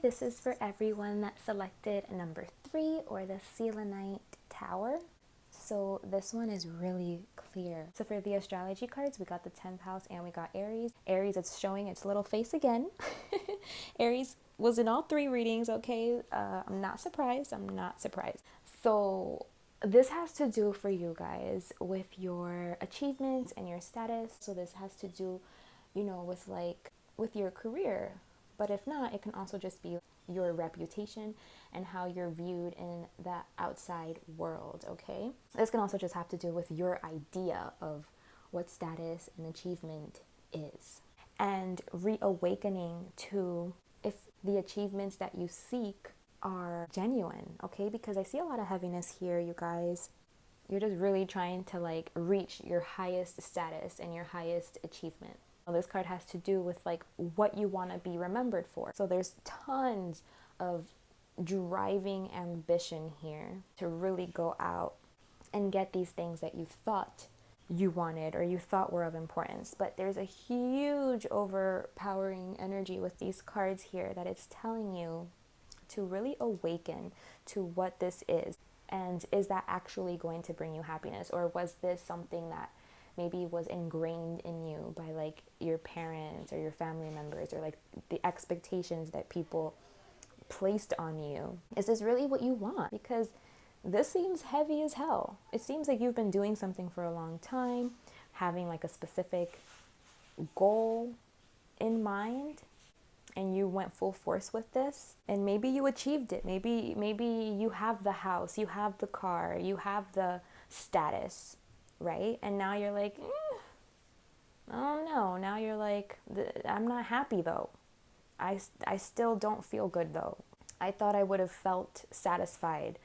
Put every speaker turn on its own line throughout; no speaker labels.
this is for everyone that selected number 3 or the Selenite Tower. So this one is really clear. So for the astrology cards, we got the 10th house and we got Aries. Aries, it's showing its little face again. Aries was in all 3 readings, okay? I'm not surprised. So this has to do for you guys with your achievements and your status. So this has to do, with your career. But if not, it can also just be your reputation and how you're viewed in the outside world, okay? This can also just have to do with your idea of what status and achievement is. And reawakening to if the achievements that you seek are genuine, okay? Because I see a lot of heaviness here, you guys. You're just really trying to reach your highest status and your highest achievement. This card has to do with what you want to be remembered for. So there's tons of driving ambition here to really go out and get these things that you thought you wanted or you thought were of importance. But there's a huge overpowering energy with these cards here that it's telling you to really awaken to what this is. And is that actually going to bring you happiness? Or was this something that maybe was ingrained in you by your parents or your family members, or the expectations that people placed on you? Is this really what you want? Because this seems heavy as hell. It seems like you've been doing something for a long time, having a specific goal in mind, and you went full force with this, and maybe you achieved it. Maybe you have the house, you have the car, you have the status, right? And now you're I don't know. Now you're I'm not happy though. I still don't feel good though. I thought I would have felt satisfied.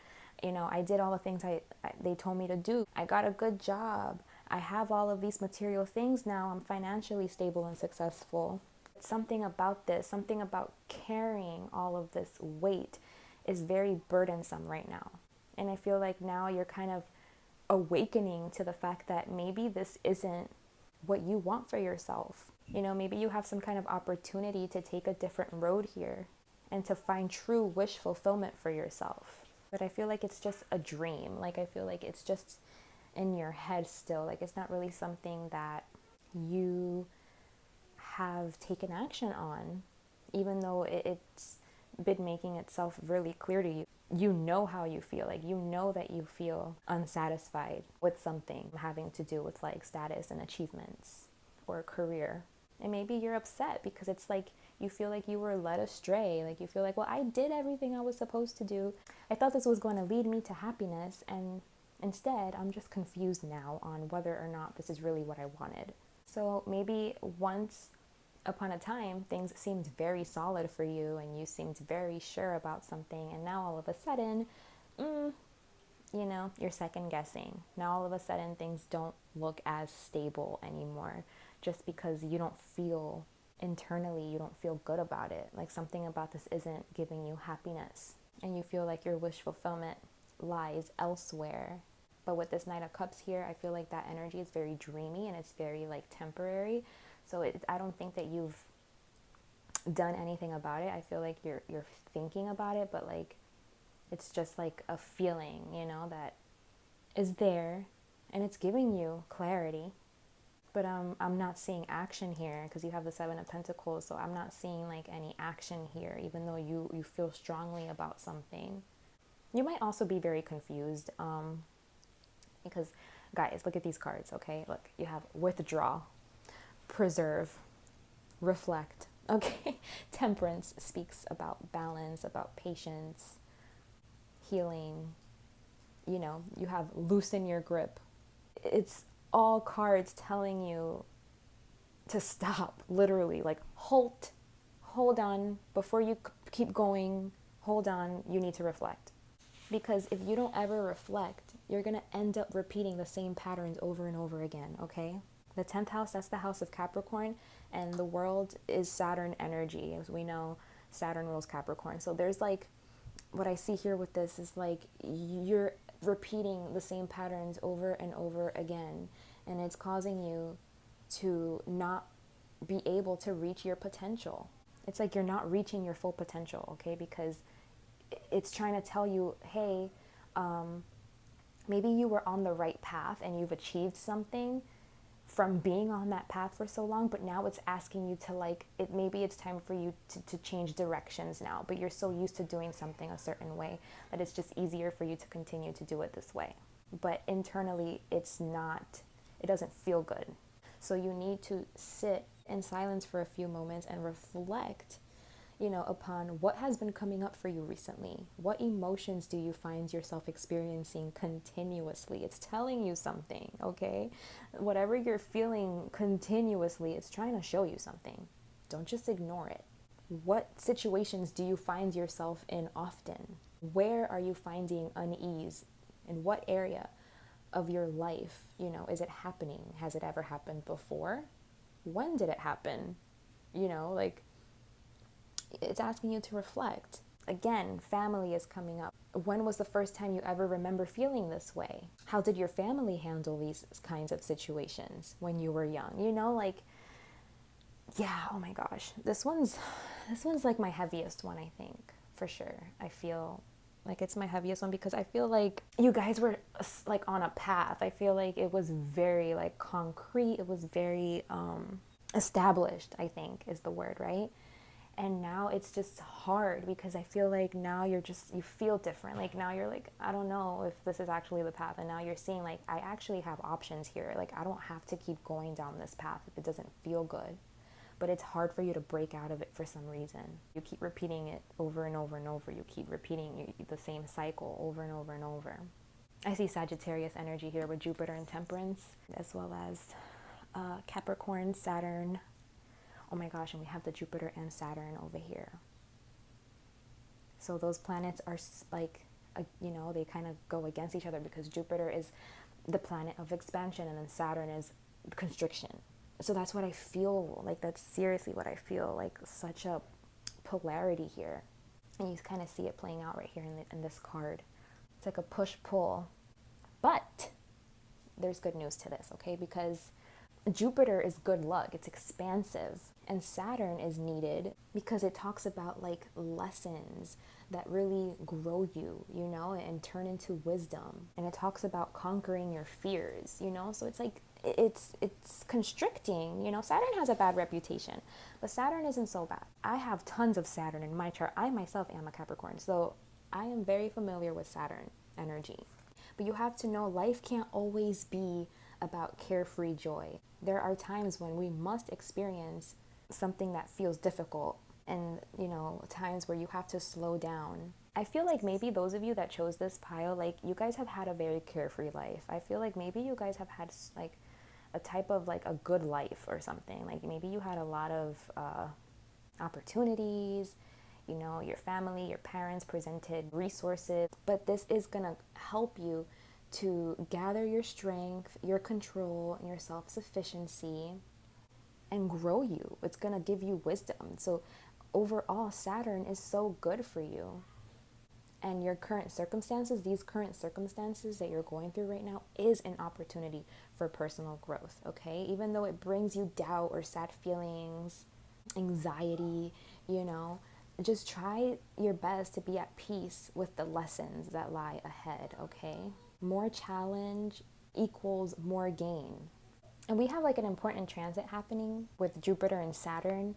I did all the things they told me to do. I got a good job. I have all of these material things now. I'm financially stable and successful. Something about this, something about carrying all of this weight is very burdensome right now. And I feel like now you're kind of awakening to the fact that maybe this isn't what you want for yourself. Maybe you have some kind of opportunity to take a different road here and to find true wish fulfillment for yourself. But I feel like it's just a dream. I feel like it's just in your head still. It's not really something that you have taken action on, even though it's been making itself really clear to you. You know how you feel. You know that you feel unsatisfied with something having to do with status and achievements or career. And maybe you're upset because it's you feel like you were led astray. You feel well, I did everything I was supposed to do. I thought this was going to lead me to happiness, and instead I'm just confused now on whether or not this is really what I wanted. So maybe once upon a time, things seemed very solid for you and you seemed very sure about something, and now all of a sudden, you're second guessing. Now all of a sudden things don't look as stable anymore just because you don't feel internally, you don't feel good about it. Something about this isn't giving you happiness, and you feel like your wish fulfillment lies elsewhere. But with this Knight of Cups here, I feel like that energy is very dreamy and it's very temporary. So I don't think that you've done anything about it. I feel like you're thinking about it, but it's just a feeling, that is there, and it's giving you clarity. But I'm not seeing action here because you have the 7 of Pentacles. So I'm not seeing any action here, even though you feel strongly about something. You might also be very confused because, guys, look at these cards, okay? Look, you have withdraw, preserve, reflect, okay? Temperance speaks about balance, about patience, healing. You have loosen your grip. It's all cards telling you to stop, literally, halt, hold on, before you keep going, hold on, you need to reflect. Because if you don't ever reflect, you're going to end up repeating the same patterns over and over again, okay? The 10th house, that's the house of Capricorn, and the world is Saturn energy. As we know, Saturn rules Capricorn. So there's what I see here with this is you're repeating the same patterns over and over again, and it's causing you to not be able to reach your potential. It's like you're not reaching your full potential, okay? Because it's trying to tell you, hey, maybe you were on the right path and you've achieved something from being on that path for so long, but now it's asking you to like, maybe it's time for you to change directions now, but you're so used to doing something a certain way that it's just easier for you to continue to do it this way. But internally, it doesn't feel good. So you need to sit in silence for a few moments and reflect, upon what has been coming up for you recently. What emotions do you find yourself experiencing continuously? It's telling you something, okay? Whatever you're feeling continuously, it's trying to show you something. Don't just ignore it. What situations do you find yourself in often? Where are you finding unease? In what area of your life, is it happening? Has it ever happened before? When did it happen? Like, it's asking you to reflect. Again, family is coming up. When was the first time you ever remember feeling this way? How did your family handle these kinds of situations when you were young? Yeah, oh my gosh. This one's like my heaviest one, I think, for sure. I feel like it's my heaviest one because I feel like you guys were like on a path. I feel like it was very like concrete. It was very established, I think is the word, right? And now it's just hard because I feel like now you feel different. Like now you're like, I don't know if this is actually the path. And now you're seeing like, I actually have options here. Like I don't have to keep going down this path if it doesn't feel good. But it's hard for you to break out of it for some reason. You keep repeating it over and over and over. You keep repeating the same cycle over and over and over. I see Sagittarius energy here with Jupiter and Temperance, as well as Capricorn, Saturn. Oh my gosh, and we have the Jupiter and Saturn over here. So those planets are like, they kind of go against each other because Jupiter is the planet of expansion and then Saturn is constriction. So that's what I feel like. That's seriously what I feel like, such a polarity here. And you kind of see it playing out right here in this card. It's like a push-pull. But there's good news to this, okay? Because Jupiter is good luck. It's expansive. And Saturn is needed because it talks about like lessons that really grow you, and turn into wisdom. And it talks about conquering your fears, So it's like, it's constricting, Saturn has a bad reputation, but Saturn isn't so bad. I have tons of Saturn in my chart. I myself am a Capricorn, so I am very familiar with Saturn energy. But you have to know life can't always be about carefree joy. There are times when we must experience something that feels difficult and, times where you have to slow down. I feel like maybe those of you that chose this pile, like you guys have had a very carefree life. I feel like maybe you guys have had like a type of like a good life or something. Like maybe you had a lot of opportunities, your family, your parents presented resources, but this is gonna help you to gather your strength, your control, and your self-sufficiency and grow you. It's gonna give you wisdom. So overall, Saturn is so good for you. And your current circumstances, these current circumstances that you're going through right now, is an opportunity for personal growth, okay? Even though it brings you doubt or sad feelings, anxiety, just try your best to be at peace with the lessons that lie ahead, okay? More challenge equals more gain. And we have like an important transit happening with Jupiter and Saturn.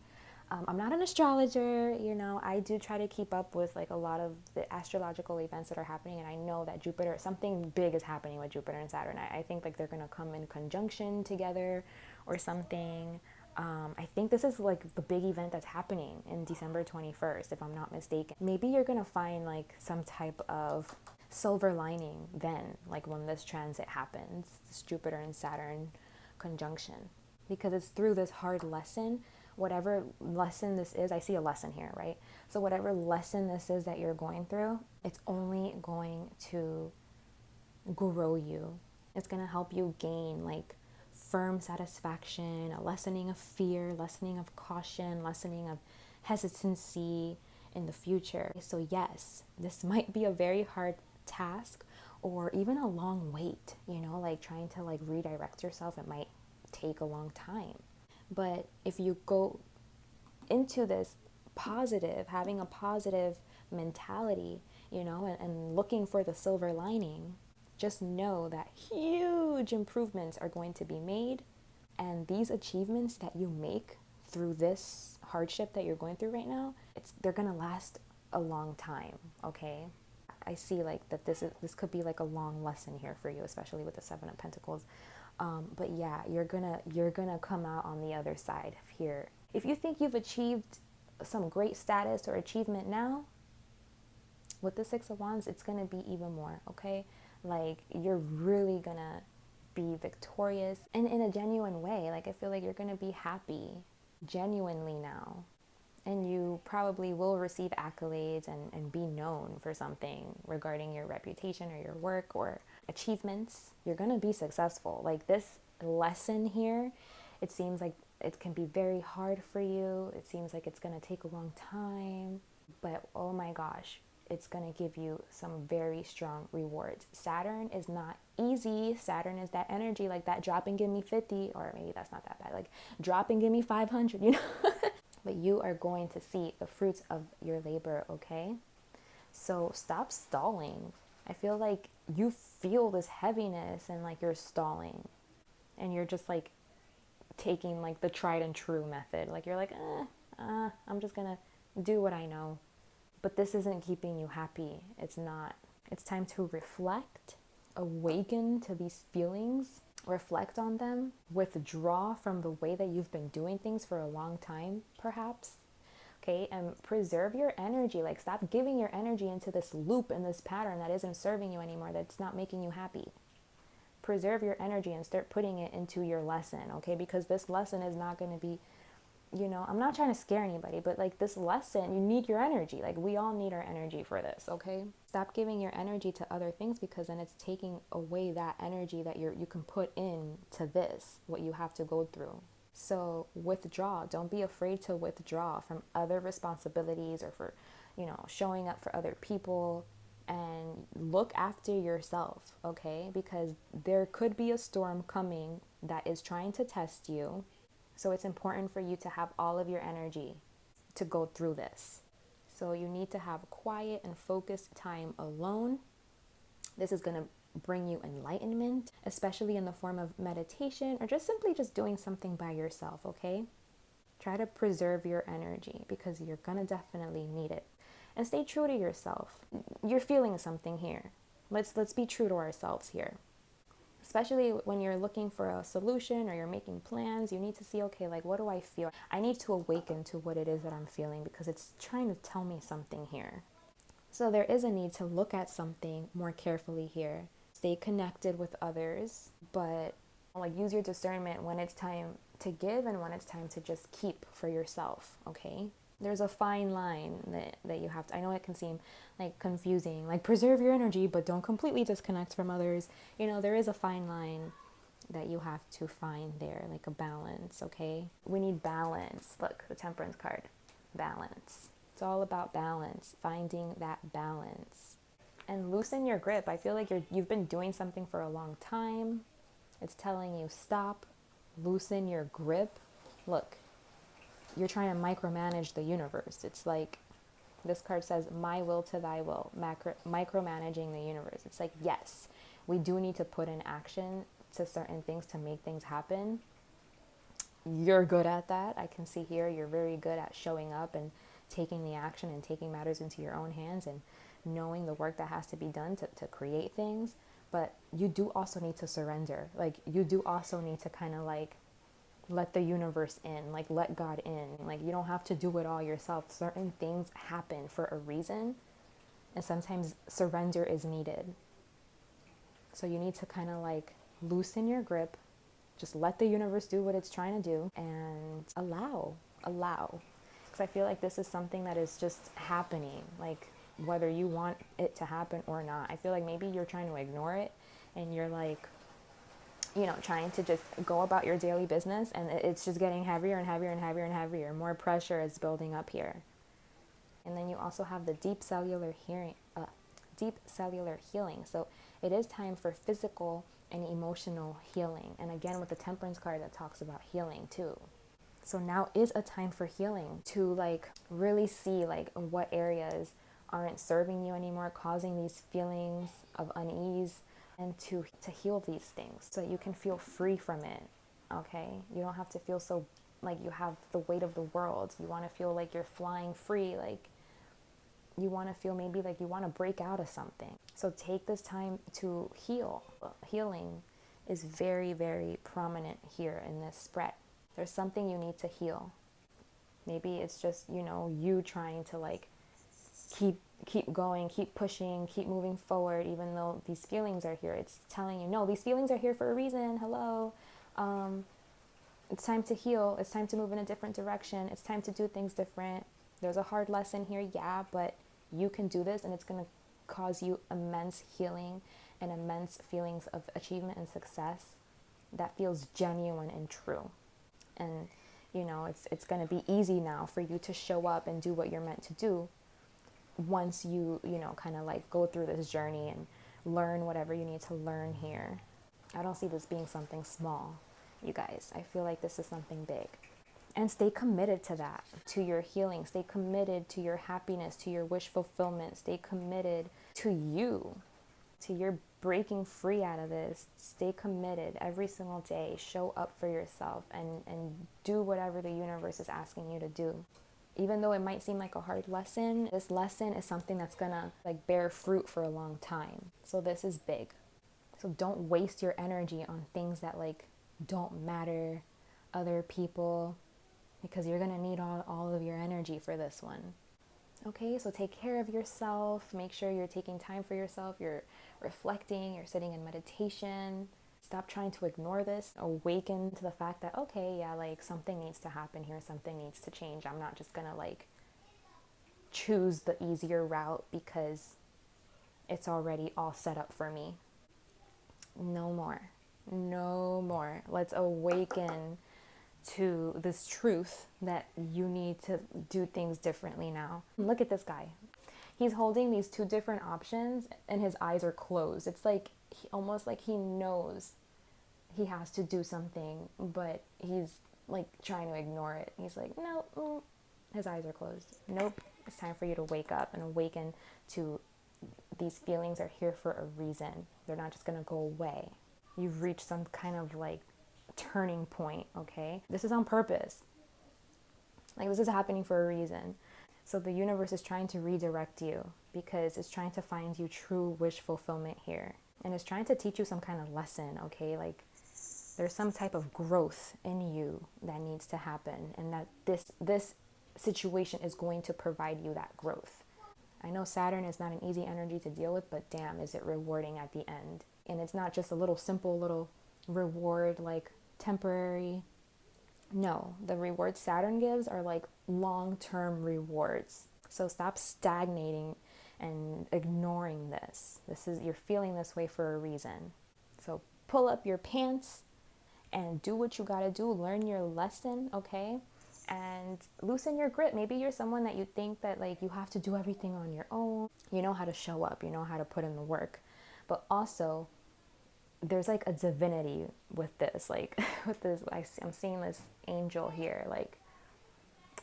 I'm not an astrologer, I do try to keep up with like a lot of the astrological events that are happening. And I know that something big is happening with Jupiter and Saturn. I think like they're going to come in conjunction together or something. I think this is like the big event that's happening in December 21st, if I'm not mistaken. Maybe you're going to find like some type of silver lining then, like when this transit happens, this Jupiter and Saturn conjunction, because it's through this hard lesson. Whatever lesson this is, I see a lesson here, right? So whatever lesson this is that you're going through, it's only going to grow you. It's going to help you gain like firm satisfaction, a lessening of fear, lessening of caution, lessening of hesitancy in the future. So yes, this might be a very hard task or even a long wait, like trying to like redirect yourself. It might take a long time. But if you go into this positive, having a positive mentality, you know, and looking for the silver lining, just know that huge improvements are going to be made. And these achievements that you make through this hardship that you're going through right now, they're going to last a long time, okay? I see like that this could be like a long lesson here for you, especially with the Seven of Pentacles. But yeah, you're gonna come out on the other side here. If you think you've achieved some great status or achievement now, with the Six of Wands, it's gonna be even more, okay? Like, you're really gonna be victorious and in a genuine way. Like, I feel like you're gonna be happy genuinely now. And you probably will receive accolades and be known for something regarding your reputation or your work or achievements. You're going to be successful. Like, this lesson here, it seems like it can be very hard for you. It seems like it's going to take a long time. But oh my gosh, it's going to give you some very strong rewards. Saturn is not easy. Saturn is that energy, like that drop and give me 50, or maybe that's not that bad. Like, drop and give me 500, you know? But you are going to see the fruits of your labor, okay? So stop stalling. I feel like you feel this heaviness and like you're stalling. And you're just like taking like the tried and true method. Like, you're like, I'm just gonna do what I know. But this isn't keeping you happy. It's not. It's time to reflect, awaken to these feelings, reflect on them, withdraw from the way that you've been doing things for a long time, perhaps. Okay, and preserve your energy. Like, stop giving your energy into this loop and this pattern that isn't serving you anymore, that's not making you happy. Preserve your energy and start putting it into your lesson, okay? Because this lesson is not going to be, you know, I'm not trying to scare anybody, but like, this lesson, you need your energy. Like, we all need our energy for this, okay? Stop giving your energy to other things, because then it's taking away that energy that you can put in to this, what you have to go through. So withdraw. Don't be afraid to withdraw from other responsibilities or for, you know, showing up for other people, and look after yourself, okay? Because there could be a storm coming that is trying to test you. So it's important for you to have all of your energy to go through this. So you need to have quiet and focused time alone. This is going to bring you enlightenment, especially in the form of meditation or just simply just doing something by yourself, okay? Try to preserve your energy, because you're going to definitely need it. And stay true to yourself. You're feeling something here. Let's be true to ourselves here. Especially when you're looking for a solution or you're making plans, you need to see, okay, like, what do I feel? I need to awaken to what it is that I'm feeling, because it's trying to tell me something here. So there is a need to look at something more carefully here. Stay connected with others, but like, use your discernment when it's time to give and when it's time to just keep for yourself, okay? There's a fine line that you have to, I know it can seem like confusing, like preserve your energy, but don't completely disconnect from others. You know, there is a fine line that you have to find there, like a balance, okay? We need balance. Look, the Temperance card, balance. It's all about balance, finding that balance. And loosen your grip. I feel like you've been doing something for a long time. It's telling you stop, loosen your grip. Look, you're trying to micromanage the universe. It's like, this card says, my will to thy will, micromanaging the universe. It's like, yes, we do need to put in action to certain things to make things happen. You're good at that. I can see here you're very good at showing up and taking the action and taking matters into your own hands and knowing the work that has to be done to create things. But you do also need to surrender. Like, you do also need to kind of like let the universe in, like let God in. Like, you don't have to do it all yourself. Certain things happen for a reason, and sometimes surrender is needed. So you need to kind of like loosen your grip, just let the universe do what it's trying to do, and allow. Because I feel like this is something that is just happening, like whether you want it to happen or not. I feel like maybe you're trying to ignore it, and you're like, you know, trying to just go about your daily business, and it's just getting heavier and heavier and heavier and heavier. More pressure is building up here. And then you also have the deep cellular healing. So it is time for physical and emotional healing. And again, with the Temperance card, that talks about healing too. So now is a time for healing, to like really see like what areas aren't serving you anymore, causing these feelings of unease, and to heal these things so that you can feel free from it. Okay, you don't have to feel so like you have the weight of the world. You want to feel like you're flying free, like you want to feel maybe like you want to break out of something. So take this time to heal. Healing is very, very prominent here in this spread. There's something you need to heal. Maybe it's just, you trying to like keep going, keep pushing, keep moving forward, even though these feelings are here. It's telling you, no, these feelings are here for a reason. Hello. It's time to heal. It's time to move in a different direction. It's time to do things different. There's a hard lesson here, yeah, but you can do this, and it's going to cause you immense healing and immense feelings of achievement and success that feels genuine and true. And, it's going to be easy now for you to show up and do what you're meant to do once you, kind of like go through this journey and learn whatever you need to learn here. I don't see this being something small, you guys. I feel like this is something big. And stay committed to that, to your healing. Stay committed to your happiness, to your wish fulfillment. Stay committed to you, to your breaking free out of this. Stay committed every single day. Show up for yourself and do whatever the universe is asking you to do. Even though it might seem like a hard lesson, this lesson is something that's gonna like bear fruit for a long time. So this is big. So don't waste your energy on things that like don't matter, other people, because you're gonna need all of your energy for this one. Okay, so take care of yourself. Make sure you're taking time for yourself. You're reflecting, you're sitting in meditation. Stop trying to ignore this. Awaken to the fact that, okay, yeah, like something needs to happen here. Something needs to change. I'm not just gonna like choose the easier route because it's already all set up for me. No more. No more. Let's awaken to this truth that you need to do things differently now. Look at this guy. He's holding these two different options and his eyes are closed. It's like almost like he knows he has to do something, but he's like trying to ignore it. He's like, no, his eyes are closed. Nope, it's time for you to wake up and awaken to these feelings are here for a reason. They're not just gonna go away. You've reached some kind of like turning point, okay? This is on purpose. Like this is happening for a reason. So the universe is trying to redirect you because it's trying to find you true wish fulfillment here. And it's trying to teach you some kind of lesson, okay? Like there's some type of growth in you that needs to happen, and that this situation is going to provide you that growth. I know Saturn is not an easy energy to deal with, but damn, is it rewarding at the end. And it's not just a little simple little reward, like temporary. No, the rewards Saturn gives are like long-term rewards. So stop stagnating and ignoring this. You're feeling this way for a reason. So pull up your pants and do what you gotta do. Learn your lesson, okay? And loosen your grip. Maybe you're someone that you think that like you have to do everything on your own. You know how to show up, you know how to put in the work. But also, there's like a divinity with this, like with this, I'm seeing this angel here, like,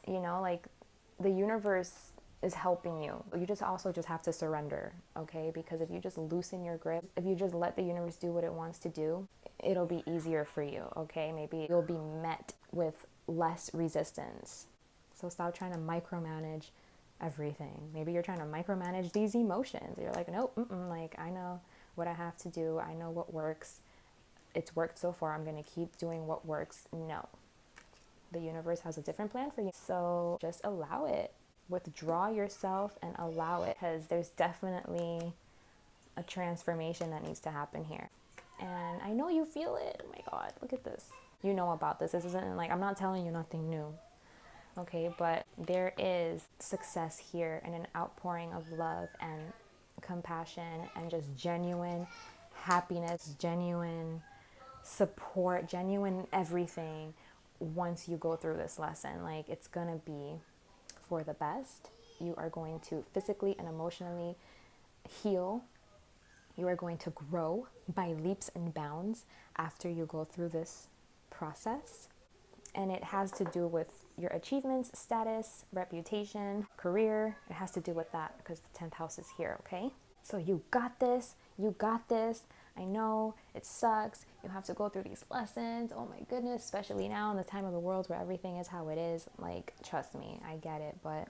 like the universe is helping you. You just have to surrender, okay? Because if you just loosen your grip, if you just let the universe do what it wants to do, it'll be easier for you, okay? Maybe you'll be met with less resistance. So stop trying to micromanage everything. Maybe you're trying to micromanage these emotions. You're like, nope, like I know what I have to do. I know what works. It's worked so far. I'm going to keep doing what works. No. The universe has a different plan for you. So just allow it. Withdraw yourself and allow it, because there's definitely a transformation that needs to happen here. And I know you feel it. Oh my God, look at this. You know about this. This isn't like, I'm not telling you nothing new. Okay, but there is success here and an outpouring of love and compassion and just genuine happiness, genuine support, genuine everything once you go through this lesson. Like it's gonna be for the best. You are going to physically and emotionally heal. You are going to grow by leaps and bounds after you go through this process. And it has to do with your achievements, status, reputation, career. It has to do with that because the 10th house is here, okay? So you got this. You got this. I know it sucks. You have to go through these lessons. Oh my goodness, especially now in the time of the world where everything is how it is. Like, trust me, I get it, but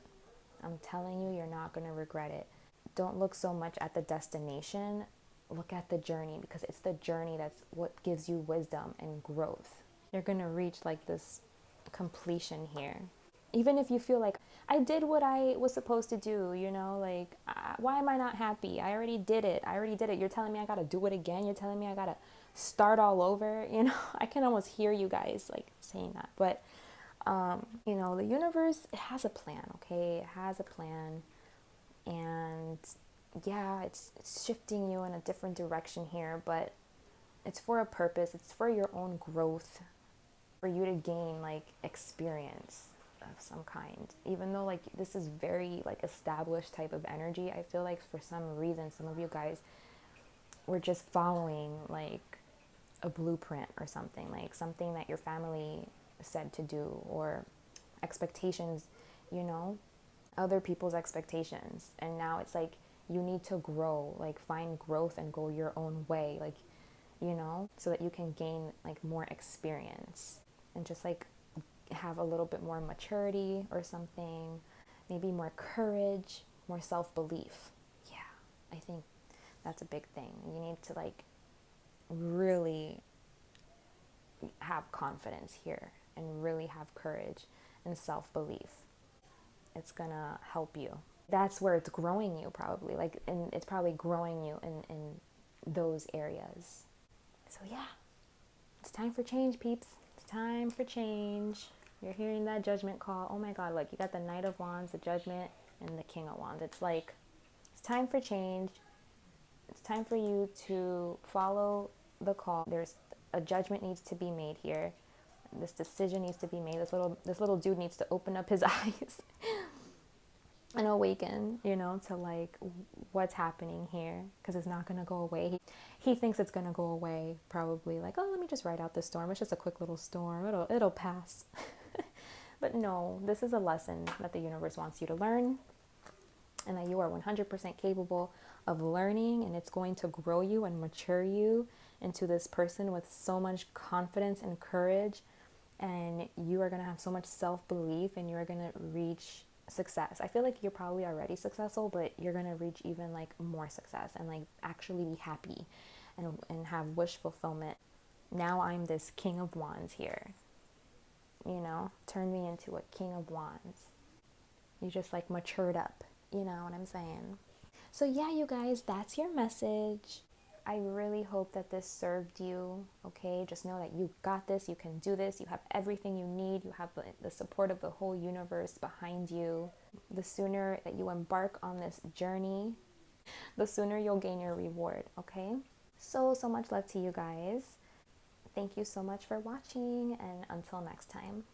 I'm telling you, you're not going to regret it. Don't look so much at the destination. Look at the journey, because it's the journey that's what gives you wisdom and growth. You're going to reach like this completion here. Even if you feel like, I did what I was supposed to do, you know, like, why am I not happy? I already did it. You're telling me I got to do it again. You're telling me I got to start all over. You know, I can almost hear you guys like saying that. But, you know, the universe, it has a plan, okay? It has a plan. And yeah, it's shifting you in a different direction here, but it's for a purpose. It's for your own growth, for you to gain like experience of some kind. Even though like this is very like established type of energy, I feel like for some reason some of you guys were just following like a blueprint or something, like something that your family said to do, or expectations, you know, other people's expectations. And now it's like you need to grow, like find growth and go your own way, like, you know, so that you can gain like more experience and just like have a little bit more maturity or something, maybe more courage, more self-belief. Yeah, I think that's a big thing. You need to like really have confidence here and really have courage and self-belief. It's gonna help you. That's where it's growing you probably, like, and it's probably growing you in those areas. So yeah, it's time for change, peeps. It's time for change. You're hearing that judgment call. Oh my God, look, you got the Knight of Wands, the Judgment, and the King of Wands. It's like, it's time for change. It's time for you to follow the call. There's a judgment needs to be made here. This decision needs to be made. This little dude needs to open up his eyes and awaken, you know, to like what's happening here, because it's not going to go away. He thinks it's going to go away, probably like, oh, let me just ride out this storm. It's just a quick little storm. It'll pass. But no, this is a lesson that the universe wants you to learn, and that you are 100% capable of learning, and it's going to grow you and mature you into this person with so much confidence and courage, and you are going to have so much self-belief, and you are going to reach success. I feel like you're probably already successful, but you're going to reach even like more success and like actually be happy and have wish fulfillment. Now I'm this King of Wands here, you know, turn me into a King of Wands. You just like matured up, you know what I'm saying? So yeah, you guys, that's your message. I really hope that this served you, okay? Just know that you got this, you can do this, you have everything you need, you have the support of the whole universe behind you. The sooner that you embark on this journey, the sooner you'll gain your reward, okay? So much love to you guys. Thank you so much for watching, and until next time.